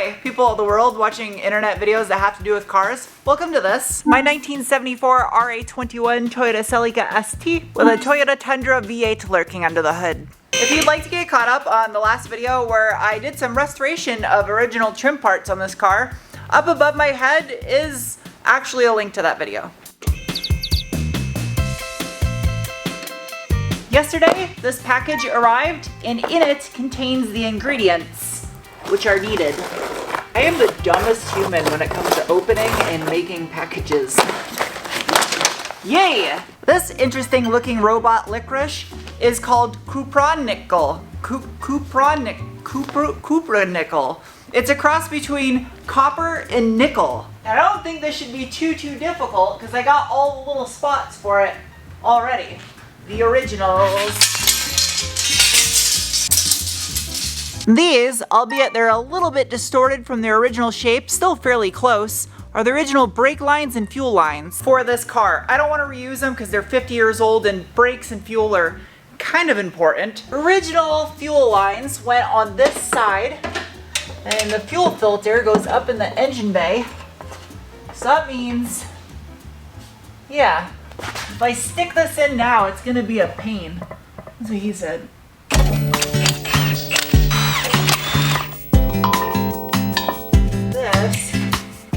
Hi, people of the world watching internet videos that have to do with cars. Welcome to this. My 1974 RA21 Toyota Celica ST with a Toyota Tundra V8 lurking under the hood. If you'd like to get caught up on the last video where I did some restoration of original trim parts on this car, up above my head is actually a link to that video. Yesterday, this package arrived and in it contains the ingredients which are needed. I am the dumbest human when it comes to opening and making packages. Yay! This interesting looking robot licorice is called cupronickel. Cupronickel. It's a cross between copper and nickel. I don't think this should be too difficult because I got all the little spots for it already. The originals. These, albeit they're a little bit distorted from their original shape, still fairly close, are the original brake lines and fuel lines for this car. I don't want to reuse them because they're 50 years old and brakes and fuel are kind of important. Original fuel lines went on this side and the fuel filter goes up in the engine bay. So that means, yeah, if I stick this in now, it's going to be a pain. That's what he said.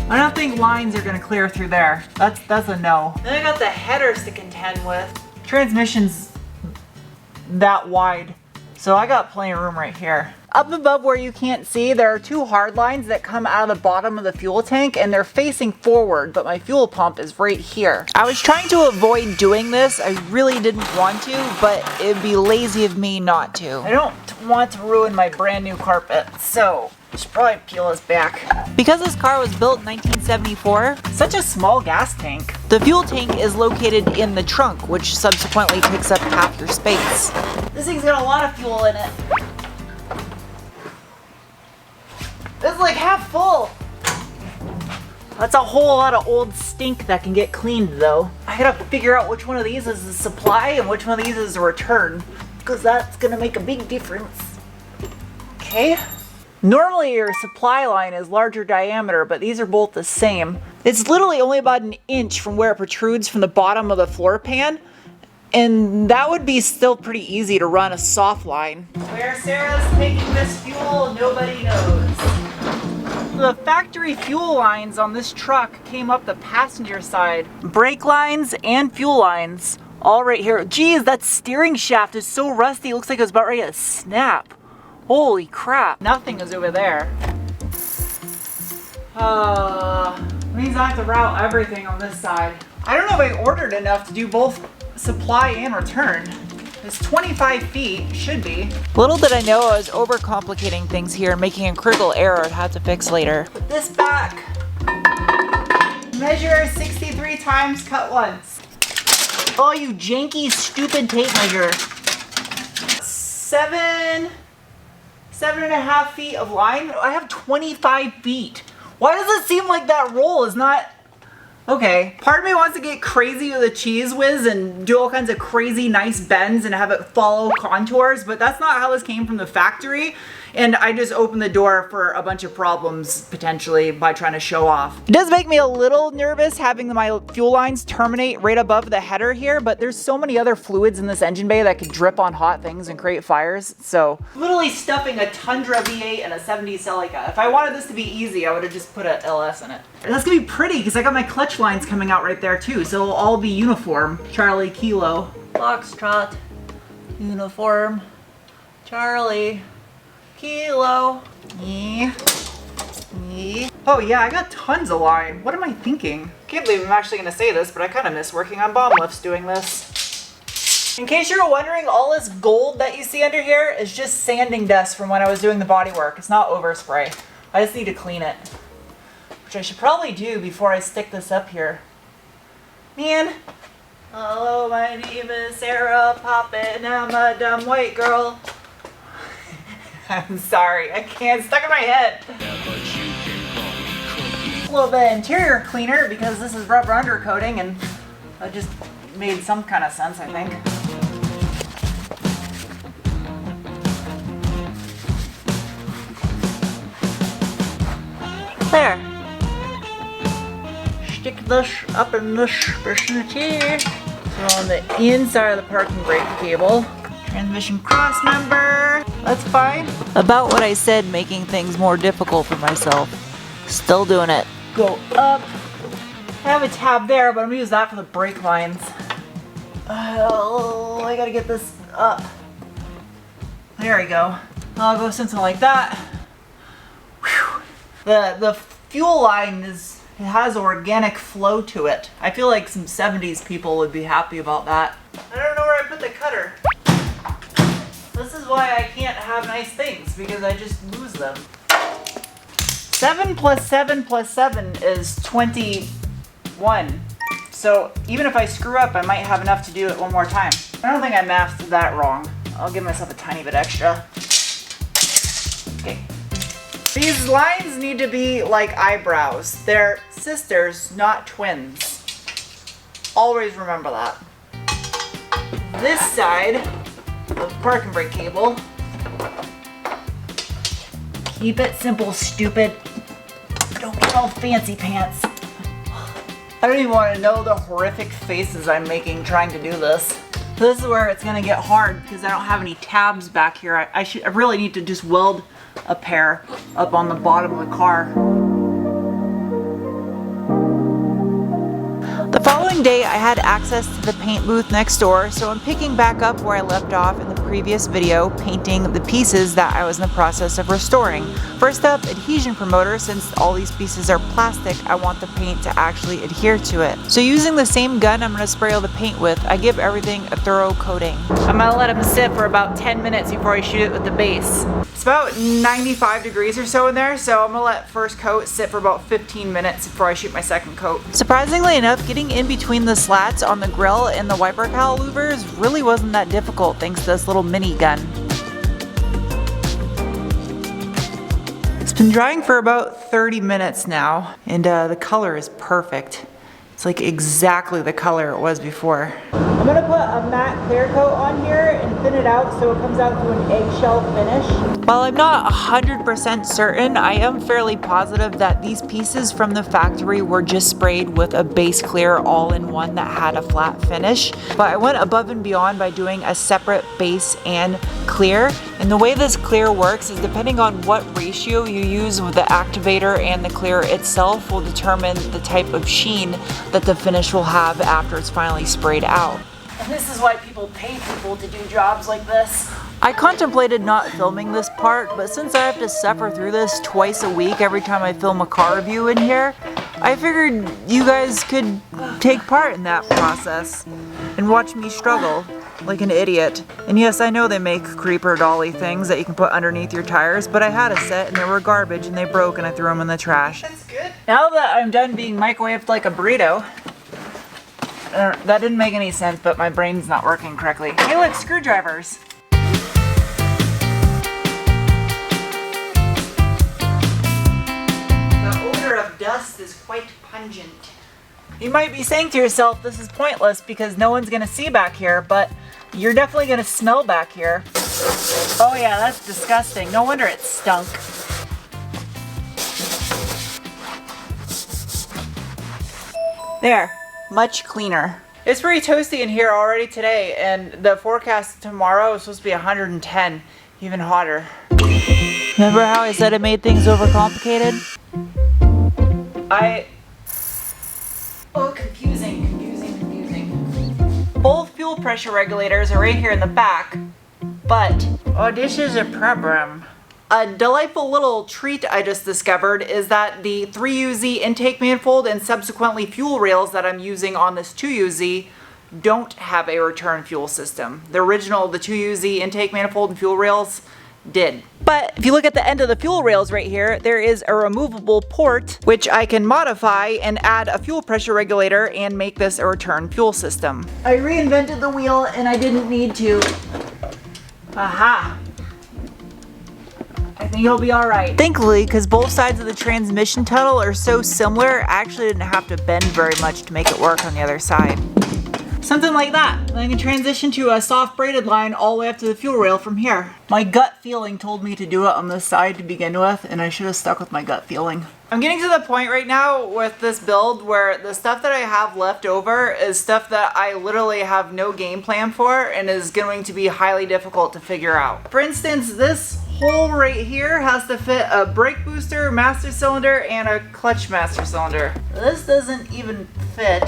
I don't think lines are going to clear through there. That's a no. Then I got the headers to contend with. Transmission's that wide, so I got plenty of room right here. Up above where you can't see, there are two hard lines that come out of the bottom of the fuel tank and they're facing forward, but my fuel pump is right here. I was trying to avoid doing this. I really didn't want to, but it'd be lazy of me not to. I don't want to ruin my brand new carpet, so I should probably peel this back. Because this car was built in 1974, such a small gas tank. The fuel tank is located in the trunk, which subsequently takes up half your space. This thing's got a lot of fuel in it. This is like half full. That's a whole lot of old stink that can get cleaned though. I gotta figure out which one of these is a supply and which one of these is a return, because that's gonna make a big difference. Okay. Normally your supply line is larger diameter, but these are both the same. It's literally only about an inch from where it protrudes from the bottom of the floor pan, and that would be still pretty easy to run a soft line. Where Sarah's taking this fuel, nobody knows. The factory fuel lines on this truck came up the passenger side. Brake lines and fuel lines, all right here. Geez, that steering shaft is so rusty, it looks like it was about ready to snap. Holy crap. Nothing is over there. Means I have to route everything on this side. I don't know if I ordered enough to do both supply and return. It's 25 feet, should be. Little did I know I was overcomplicating things here, making a critical error I'd have to fix later. Put this back. Measure 63 times, cut once. Oh, you janky, stupid tape measure. 7.5 feet of line. I have 25 feet. Why does it seem like that roll is not... Okay, part of me wants to get crazy with a cheese whiz and do all kinds of crazy nice bends and have it follow contours, but that's not how this came from the factory. And I just opened the door for a bunch of problems, potentially, by trying to show off. It does make me a little nervous having my fuel lines terminate right above the header here, but there's so many other fluids in this engine bay that could drip on hot things and create fires, so. Literally stuffing a Tundra V8 and a 70 Celica. If I wanted this to be easy, I would have just put an LS in it. And that's gonna be pretty, because I got my clutch lines coming out right there too, so it'll all be uniform. Charlie, Kilo. Foxtrot. Uniform. Charlie. Kilo. Yeah. Yeah. Oh yeah, I got tons of line. What am I thinking? Can't believe I'm actually gonna say this, but I kind of miss working on bomb lifts doing this. In case you're wondering, all this gold that you see under here is just sanding dust from when I was doing the body work. It's not overspray. I just need to clean it. Which I should probably do before I stick this up here. Man. Hello, my name is Sarah Poppin', I'm a dumb white girl. I'm sorry, I can't, it's stuck in my head. A little bit of interior cleaner because this is rubber undercoating and that just made some kind of sense, I think. There. Stick this up in this vicinity. So on the inside of the parking brake cable. Transmission cross member. That's fine. About what I said, making things more difficult for myself. Still doing it. Go up. I have a tab there, but I'm gonna use that for the brake lines. Oh, I gotta get this up. There we go. I'll go something like that. Whew. The fuel line it has organic flow to it. I feel like some 70s people would be happy about that. I don't know where I put the cutter. This is why I can't have nice things, because I just lose them. 7 plus 7 plus 7 is 21. So even if I screw up, I might have enough to do it one more time. I don't think I mathed that wrong. I'll give myself a tiny bit extra. Okay. These lines need to be like eyebrows. They're sisters, not twins. Always remember that. This side of the parking brake cable. Keep it simple, stupid. Don't get all fancy pants. I don't even want to know the horrific faces I'm making trying to do this. This is where it's gonna get hard because I don't have any tabs back here. I really need to just weld a pair up on the bottom of the car. The following day I had access to the paint booth next door, so I'm picking back up where I left off in the previous video, painting the pieces that I was in the process of restoring. First up, adhesion promoter. Since all these pieces are plastic, I want the paint to actually adhere to it. So using the same gun I'm going to spray all the paint with, I give everything a thorough coating. I'm going to let them sit for about 10 minutes before I shoot it with the base. It's about 95 degrees or so in there, so I'm going to let first coat sit for about 15 minutes before I shoot my second coat. Surprisingly enough, getting in between the slats on the grill and the wiper cowl louvers really wasn't that difficult thanks to this little mini gun. It's been drying for about 30 minutes now, and the color is perfect. It's like exactly the color it was before. I'm gonna put a matte clear coat on here and thin it out so it comes out to an eggshell finish. While I'm not 100% certain, I am fairly positive that these pieces from the factory were just sprayed with a base clear all-in-one that had a flat finish. But I went above and beyond by doing a separate base and clear. And the way this clear works is depending on what ratio you use with the activator and the clear itself will determine the type of sheen that the finish will have after it's finally sprayed out. And this is why people pay people to do jobs like this. I contemplated not filming this part, but since I have to suffer through this twice a week every time I film a car review in here, I figured you guys could take part in that process and watch me struggle like an idiot. And yes, I know they make creeper dolly things that you can put underneath your tires, but I had a set and they were garbage and they broke and I threw them in the trash. That's good. Now that I'm done being microwaved like a burrito, that didn't make any sense, but my brain's not working correctly. Hey look, screwdrivers. The odor of dust is quite pungent. You might be saying to yourself, this is pointless because no one's gonna see back here, but you're definitely gonna smell back here. Oh yeah, that's disgusting. No wonder it stunk. There, much cleaner. It's pretty toasty in here already today, and the forecast tomorrow is supposed to be 110, even hotter. Remember how I said I made things overcomplicated? Oh, confusing. Both fuel pressure regulators are right here in the back, but, oh, this is a problem. A delightful little treat I just discovered is that the 3UZ intake manifold and subsequently fuel rails that I'm using on this 2UZ don't have a return fuel system. The original, the 2UZ intake manifold and fuel rails did. But if you look at the end of the fuel rails right here, there is a removable port which I can modify and add a fuel pressure regulator and make this a return fuel system. I reinvented the wheel and I didn't need to. Aha! I think it'll be alright. Thankfully, because both sides of the transmission tunnel are so similar, I actually didn't have to bend very much to make it work on the other side. Something like that. And I can transition to a soft braided line all the way up to the fuel rail from here. My gut feeling told me to do it on this side to begin with, and I should have stuck with my gut feeling. I'm getting to the point right now with this build where the stuff that I have left over is stuff that I literally have no game plan for and is going to be highly difficult to figure out. For instance, this hole right here has to fit a brake booster, master cylinder, and a clutch master cylinder. This doesn't even fit.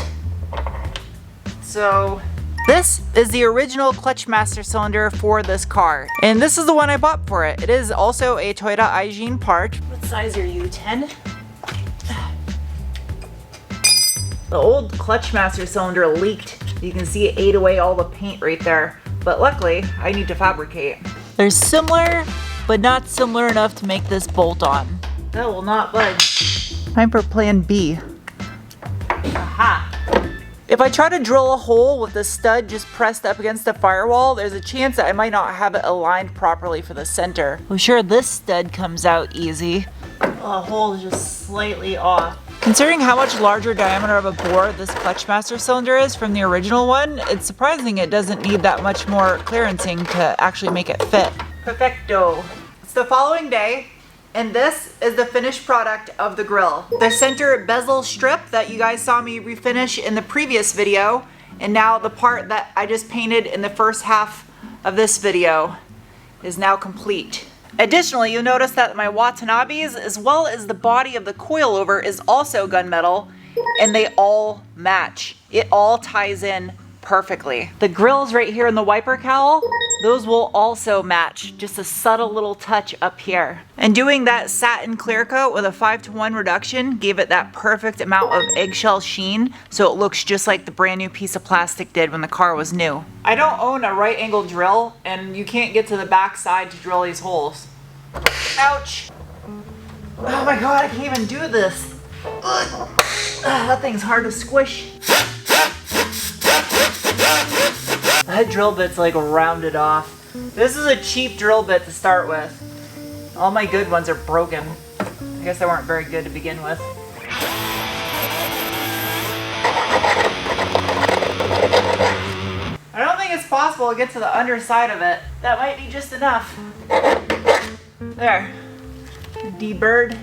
So this is the original clutch master cylinder for this car. And this is the one I bought for it. It is also a Toyota Aijin part. What size are you, 10? The old clutch master cylinder leaked. You can see it ate away all the paint right there. But luckily, I need to fabricate. They're similar, but not similar enough to make this bolt on. That will not budge. Time for plan B. Aha! If I try to drill a hole with the stud just pressed up against the firewall, there's a chance that I might not have it aligned properly for the center. Well, sure, this stud comes out easy. The hole is just slightly off. Considering how much larger diameter of a bore this clutch master cylinder is from the original one, it's surprising it doesn't need that much more clearancing to actually make it fit. Perfecto. It's the following day, and this is the finished product of the grill. The center bezel strip that you guys saw me refinish in the previous video, and now the part that I just painted in the first half of this video is now complete. Additionally, you'll notice that my Watanabes, as well as the body of the coilover, is also gunmetal, and they all match. It all ties in perfectly. The grills right here in the wiper cowl, those will also match. Just a subtle little touch up here. And doing that satin clear coat with a 5-to-1 reduction gave it that perfect amount of eggshell sheen, so it looks just like the brand new piece of plastic did when the car was new. I don't own a right angle drill, and you can't get to the back side to drill these holes. Ouch! Oh my god, I can't even do this. Ugh. That thing's hard to squish. That drill bit's like rounded off. This is a cheap drill bit to start with. All my good ones are broken. I guess they weren't very good to begin with. I don't think it's possible to get to the underside of it. That might be just enough. There. D-bird.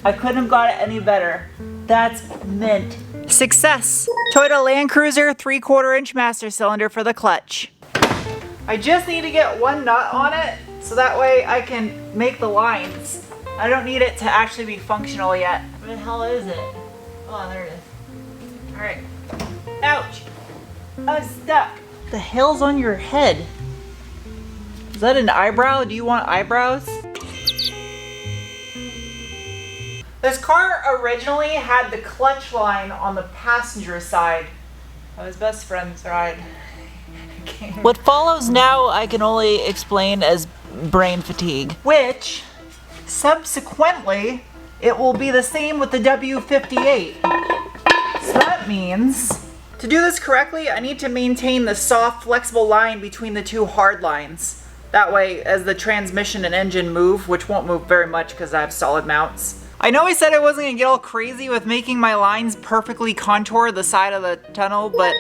I couldn't have got it any better. That's mint. Success! Toyota Land Cruiser 3/4 inch master cylinder for the clutch. I just need to get one nut on it so that way I can make the lines. I don't need it to actually be functional yet. Where the hell is it? Oh, there it is. Alright. Ouch! I'm stuck. What the hell's on your head? Is that an eyebrow? Do you want eyebrows? This car originally had the clutch line on the passenger side of his best friend's ride. What follows now I can only explain as brain fatigue. Which, subsequently, it will be the same with the W58. So that means, to do this correctly, I need to maintain the soft, flexible line between the two hard lines. That way, as the transmission and engine move, which won't move very much because I have solid mounts. I know I said I wasn't gonna get all crazy with making my lines perfectly contour the side of the tunnel, but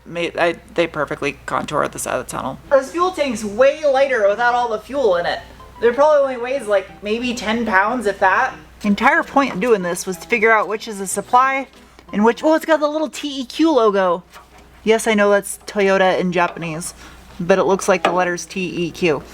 they perfectly contour the side of the tunnel. This fuel tank's way lighter without all the fuel in it. It probably only weighs like maybe 10 pounds, if that. The entire point of doing this was to figure out which is the supply and which, oh, it's got the little TEQ logo. Yes, I know that's Toyota in Japanese, but it looks like the letters TEQ.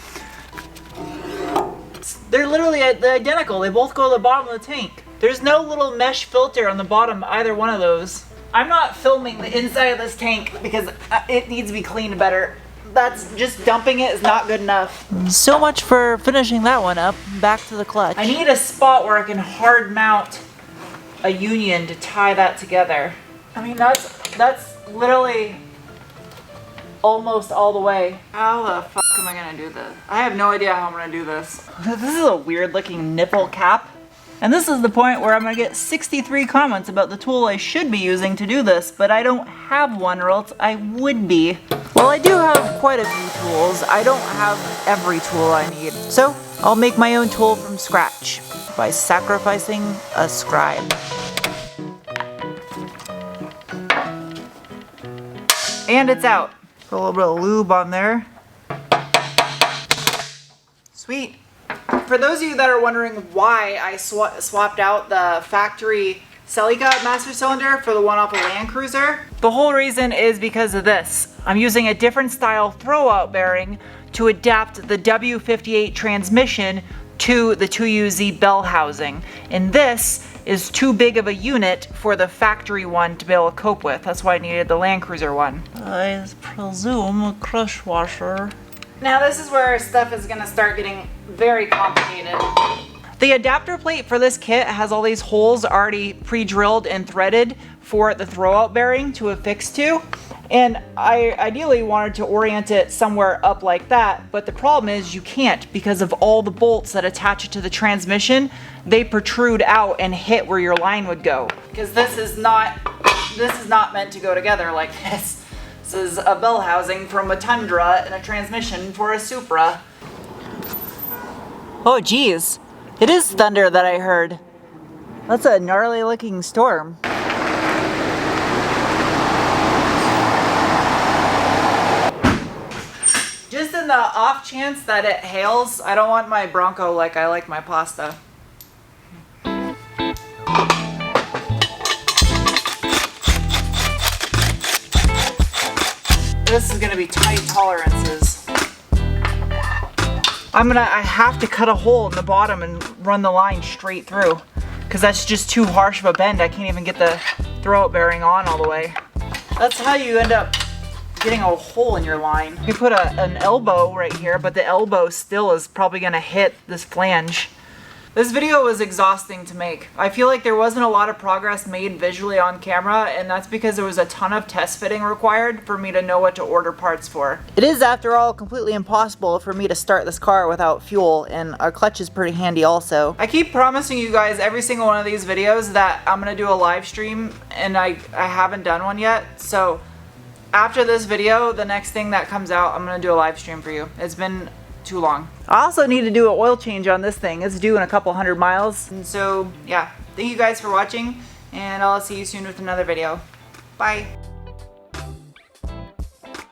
They're literally identical. They both go to the bottom of the tank. There's no little mesh filter on the bottom of either one of those. I'm not filming the inside of this tank because it needs to be cleaned better. That's just dumping it is not good enough. So much for finishing that one up. Back to the clutch. I need a spot where I can hard mount a union to tie that together. I mean, that's literally almost all the way. How the fuck am I gonna do this? I have no idea how I'm gonna do this. This is a weird looking nipple cap. And this is the point where I'm gonna get 63 comments about the tool I should be using to do this, but I don't have one or else I would be. Well, I do have quite a few tools. I don't have every tool I need. So I'll make my own tool from scratch by sacrificing a scribe. And it's out. Put a little bit of lube on there. Sweet. For those of you that are wondering why I swapped out the factory Celica master cylinder for the one off a Land Cruiser, the whole reason is because of this. I'm using a different style throwout bearing to adapt the W58 transmission to the 2UZ bell housing. And this is too big of a unit for the factory one to be able to cope with. That's why I needed the Land Cruiser one. I presume a crush washer. Now this is where stuff is gonna start getting very complicated. The adapter plate for this kit has all these holes already pre-drilled and threaded for the throwout bearing to affix to. And I ideally wanted to orient it somewhere up like that, but the problem is you can't because of all the bolts that attach it to the transmission. They protrude out and hit where your line would go. Because this is not meant to go together like this. This is a bell housing from a Tundra and a transmission for a Supra. Oh geez, it is thunder that I heard. That's a gnarly looking storm. Just in the off chance that it hails, I don't want my Bronco like I like my pasta. This is gonna be tight tolerances. I have to cut a hole in the bottom and run the line straight through because that's just too harsh of a bend. I can't even get the throwout bearing on all the way. That's how you end up getting a hole in your line. You put an elbow right here, but the elbow still is probably gonna hit this flange. This video was exhausting to make. I feel like there wasn't a lot of progress made visually on camera, and that's because there was a ton of test fitting required for me to know what to order parts for. It is, after all, completely impossible for me to start this car without fuel, and our clutch is pretty handy also. I keep promising you guys every single one of these videos that I'm gonna do a live stream, and I haven't done one yet, so after this video, the next thing that comes out, I'm gonna do a live stream for you. It's been too long. I also need to do an oil change on this thing. It's due in a couple 100 miles. And so, yeah, thank you guys for watching, and I'll see you soon with another video. Bye.